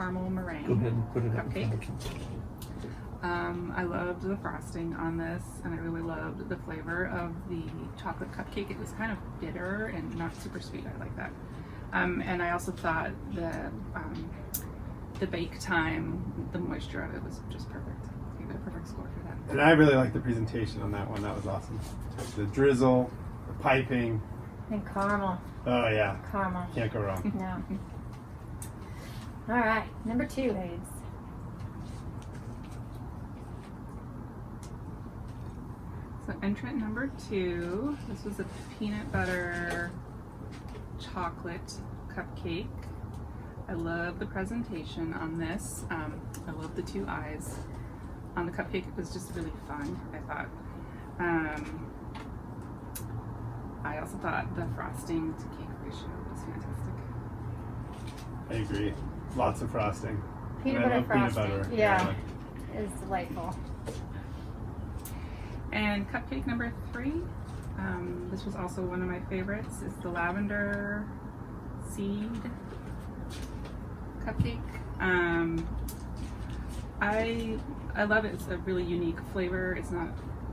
caramel meringue. Go ahead and put it cupcake. up. I loved the frosting on this, and I really loved the flavor of the chocolate cupcake. It was kind of bitter and not super sweet. I like that. And I also thought the bake time, the moisture of it was just perfect. I gave it a perfect score for that. And I really liked the presentation on that one. That was awesome. The drizzle, the piping. And caramel. Oh yeah, Caramel. can't go wrong. No. All right, number 2, Hayes. So entrant number 2, this was a peanut butter chocolate cupcake. I love the presentation on this. I love the 2 eyes on the cupcake. It was just really fun, I thought. I also thought the frosting to cake ratio was fantastic. I agree. Lots of frosting. Peanut And I butter love frosting. Peanut butter. Yeah. It's delightful. And cupcake number 3, this was also one of my favorites, is the lavender seed cupcake. I love it. It's a really unique flavor. It's not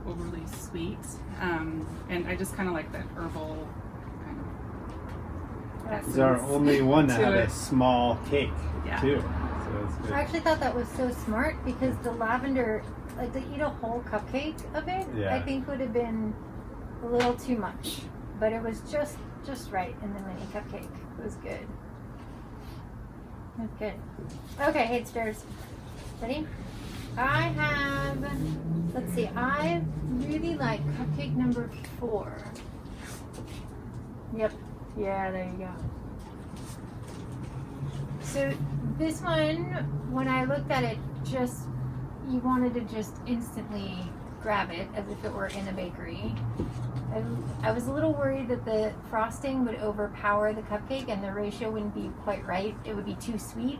overly sweet, and I just kind of like that herbal kind of essence. It's our only one that to had it. a small cake Yeah. too. So it's good. I actually thought that was so smart because the lavender, like to eat a whole cupcake of it, Yeah. I think would have been a little too much. But it was just right in the mini cupcake. It was good. That's good. Okay, hey, stairs. Ready? I have, let's see, I really like cupcake number 4. Yep. Yeah, there you go. So this one, when I looked at it, just, you wanted to just instantly grab it as if it were in a bakery. I was a little worried that the frosting would overpower the cupcake and the ratio wouldn't be quite right. It would be too sweet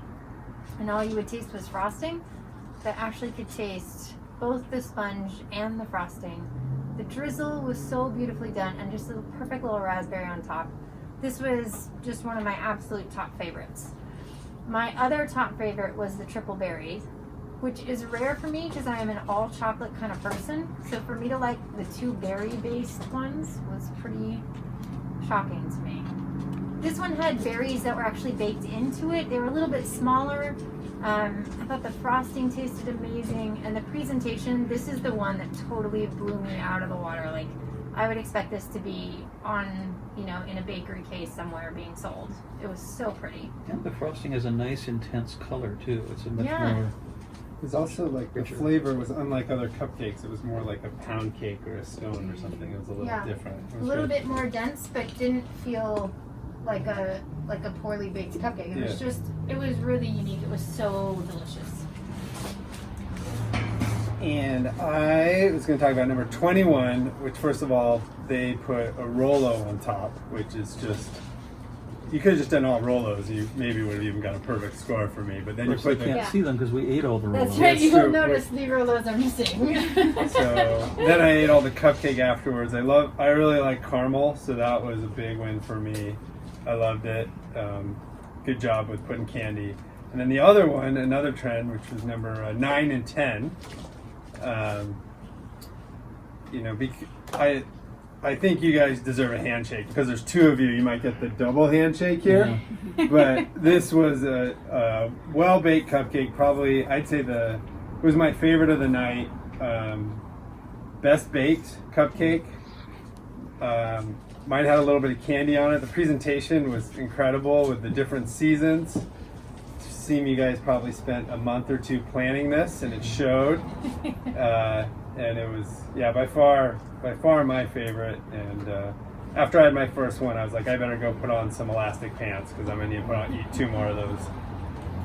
and all you would taste was frosting. But actually could taste both the sponge and the frosting. The drizzle was so beautifully done and just a perfect little raspberry on top. This was just one of my absolute top favorites. My other top favorite was the triple berries, which is rare for me because I am an all chocolate kind of person. So for me to like the 2 berry based ones was pretty shocking to me. This one had berries that were actually baked into it. They were a little bit smaller. I thought the frosting tasted amazing, and the presentation, this is the one that totally blew me out of the water. Like, I would expect this to be on, you know, in a bakery case somewhere being sold. It was so pretty. And the frosting has a nice intense color too. It's a much Yeah. more. It was also like the Richer. flavor was unlike other cupcakes. It was more like a pound cake or a stone or something. It was a little Yeah. different. It A was little good. bit more dense, but didn't feel like a poorly baked cupcake. It was Yeah. just, it was really unique. It was so delicious. And I was going to talk about number 21, which first of all, they put a Rolo on top, which is just, you could have just done all Rolos. You maybe would have even got a perfect score for me. But then you Of course, put I the, can't Yeah. see them because we ate all the rolls. That's right, you so will notice the Rolos are missing. so then I ate all the cupcake afterwards. I really like caramel, so that was a big win for me. I loved it. Good job with putting candy. And then the other one, another trend, which was number 9 and 10. You know, I think you guys deserve a handshake because there's 2 of you. You might get the double handshake here, but this was a well-baked cupcake. Probably, I'd say it was my favorite of the night. Best baked cupcake. Mine had a little bit of candy on it. The presentation was incredible with the different seasons. Seem you guys probably spent a month or 2 planning this, and it showed. And it was, yeah, by far my favorite. And after I had my first one, I was like, I better go put on some elastic pants because I'm gonna need to eat 2 more of those.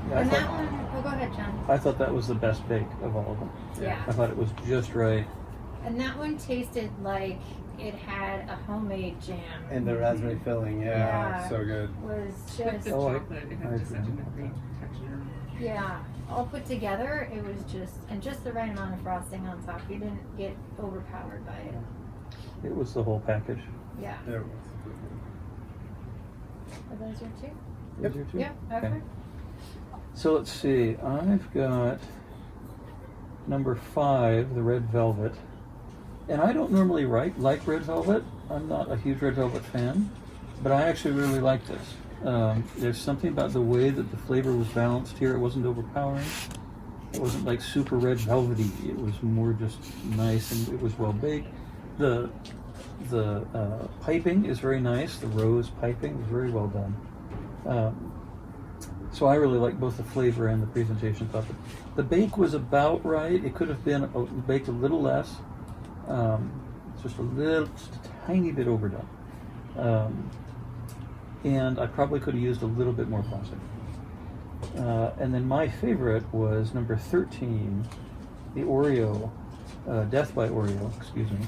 Yeah, I And that thought, one, oh, go ahead, John. I thought that was the best bake of all of them. Yeah. I thought it was just right. And that one tasted like it had a homemade jam. And the raspberry filling, Yeah. so good. Was With just, the Oh, chocolate, it I had just such a agree. great texture. yeah, all put together. It was just, and just the right amount of frosting on top. You didn't get overpowered by it. It was the whole package. Yeah. It was. Are those your 2? Those are 2? Yeah, okay. So let's see. I've got number 5, the red velvet. And I don't normally like red velvet. I'm not a huge red velvet fan, but I actually really like this. There's something about the way that the flavor was balanced here. It wasn't overpowering. It wasn't like super red velvety. It was more just nice, and it was well baked. The piping is very nice. The rose piping is very well done. So I really like both the flavor and the presentation. Thought the bake was about right. It could have been baked a little less. Just a tiny bit overdone. And I probably could have used a little bit more frosting. And then my favorite was number 13, the Oreo, Death by Oreo, excuse me.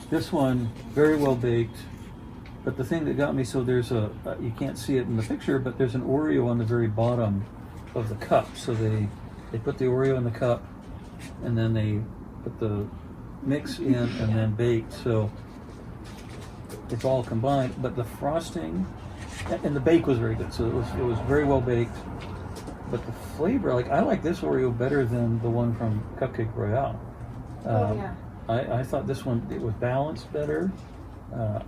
This one, very well baked, but the thing that got me, so there's you can't see it in the picture, but there's an Oreo on the very bottom of the cup. So they put the Oreo in the cup, and then they put the mix in and then baked. So it's all combined, but the frosting and the bake was very good. So it was very well baked, but the flavor, like I like this Oreo better than the one from Cupcake Royale. I thought this one, it was balanced better.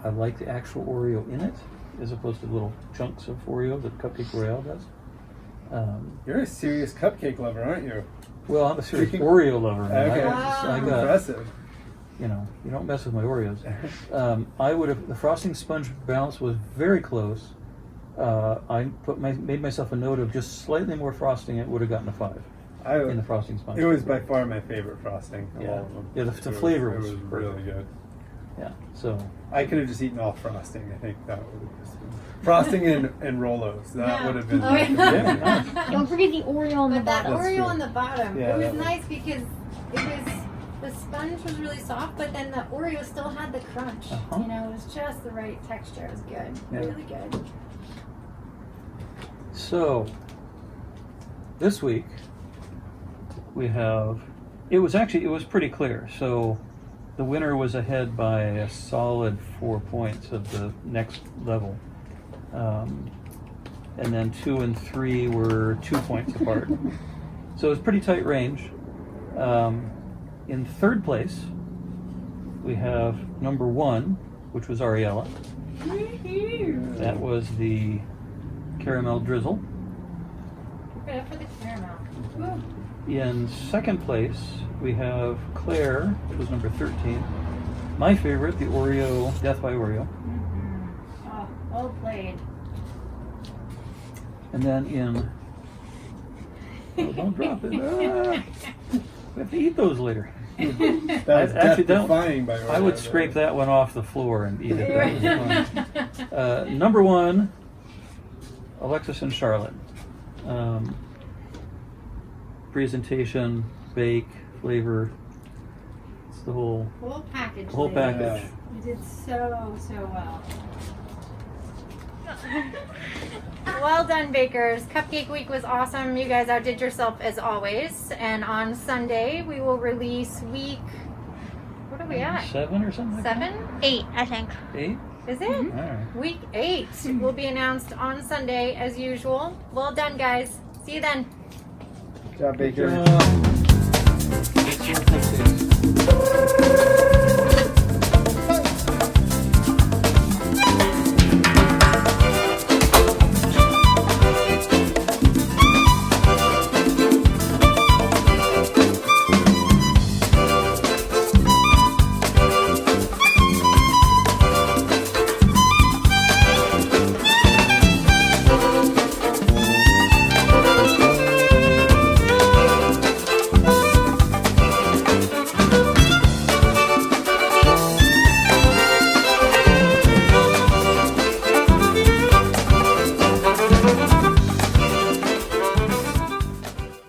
I like the actual Oreo in it as opposed to little chunks of Oreo that Cupcake Royale does. You're a serious cupcake lover, aren't you? Well, I'm a serious Oreo lover. Man. Okay. I got, Impressive. you know, you don't mess with my Oreos. I would have, the frosting sponge balance was very close. I made myself a note of just slightly more frosting. It would have gotten a 5 in the frosting sponge. It was by far my favorite frosting of all of them. Yeah, the flavor was really good. Yeah, so I could have just eaten all frosting. I think that would have just been frosting and Rolos. That would have been. Oh, yeah. Don't forget the Oreo on the But that bottom. That's Oreo true. on the bottom, Yeah, it that was was- nice because the sponge was really soft, but then the Oreo still had the crunch. Uh-huh. You know, it was just the right texture. It was good, Yeah. really good. So, this week, we have, it was pretty clear. So, the winner was ahead by a solid 4 points of the next level. And then 2 and 3 were 2 points apart. So, it was pretty tight range. In third place, we have number 1, which was Ariella. That was the caramel drizzle. Good for the caramel. Woo. In second place, we have Claire, which was number 13. My favorite, the Oreo, Death by Oreo. Oh, well played. And then in, oh, don't drop it. Ah, we have to eat those later. That was Actually, death-defying by I would scrape that one off the floor and eat it. That was fun. Number 1, Alexis and Charlotte. Presentation, bake, flavor. It's the whole package. whole ladies. package. You did so well. Well done, bakers. Cupcake week was awesome. You guys outdid yourself as always. And on Sunday, we will release week. What are we at? 7 or something? 7? 8, I think. 8? Is it? All right. Week 8 will be announced on Sunday as usual. Well done, guys. See you then. Good job, Baker. Good job.